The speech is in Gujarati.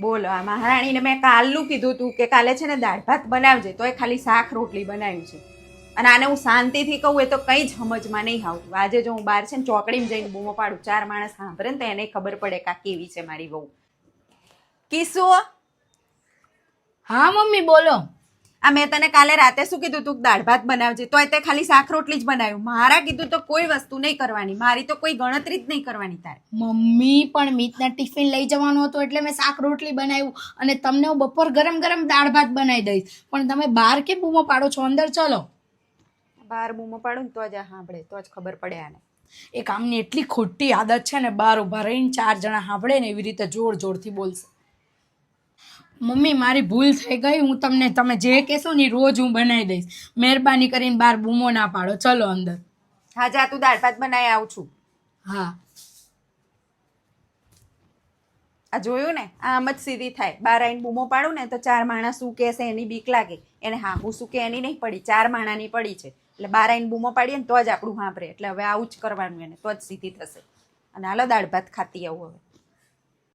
બોલો આ મહારાણીને મેં કાલનું કીધું તું કે કાલે છે ને દાળ ભાત બનાવજે તોય ખાલી શાક રોટલી બનાવ્યું છે અને આને હું શાંતિથી કહું એ તો કંઈ જ સમજમાં નહીં આવતું. આજે જો હું બહાર છે ને ચોકડીમાં જઈને બૂમો પાડું 4 માણસ સાંભળે ને તો એને ખબર પડે કે આ કેવી છે મારી વહુ. કિસ્સો હા મમ્મી બોલો. આ મેં તને કાલે રાતે શું કીધું તું દાળ ભાત બનાવજે તોય તે ખાલી શાક રોટલી જ બનાવ્યું. મારા કીધું તો કોઈ વસ્તુ નહીં કરવાની, મારી તો કોઈ ગણતરી જ નહીં કરવાની તારે. મમ્મી પણ મિતના ટિફિન લઈ જવાનું હતું એટલે મેં શાક રોટલી બનાવ્યું અને તમને હું બપોર ગરમ ગરમ દાળ ભાત બનાવી દઈશ. પણ તમે બહાર કેમ બૂમો પાડો છો? અંદર ચલો. બહાર બૂમો પાડું ને તો જ આ સાંભળે, તો જ ખબર પડે આને. એ કામની એટલી ખોટી આદત છે ને, બહાર ઊભા રહીને 4 જણા સાંભળે ને એવી રીતે જોર જોરથી બોલશે. મમ્મી મારી ભૂલ થઈ ગઈ, હું તમને તમે જે કહેશો ને રોજ હું બનાવી દઈશ. મહેરબાની કરીને બહાર બૂમો ના પાડો, ચલો અંદર. હા જા તું દાળ ભાત બનાવી આવું છું. હા આ જોયું ને આમ જ સીધી થાય. બહાર આવીને બૂમો પાડું ને તો 4 માણસ શું કહેશે એની બીક લાગે. એને હા હું શું કે એની નહીં પડી, 4 માણાની પડી છે એટલે બહાર આવીને બૂમો પાડીએ ને તો જ આપણું સાંભળે. એટલે હવે આવું જ કરવાનું એને, તો જ સીધી થશે. અને હાલો દાળ ભાત ખાતી આવું હવે.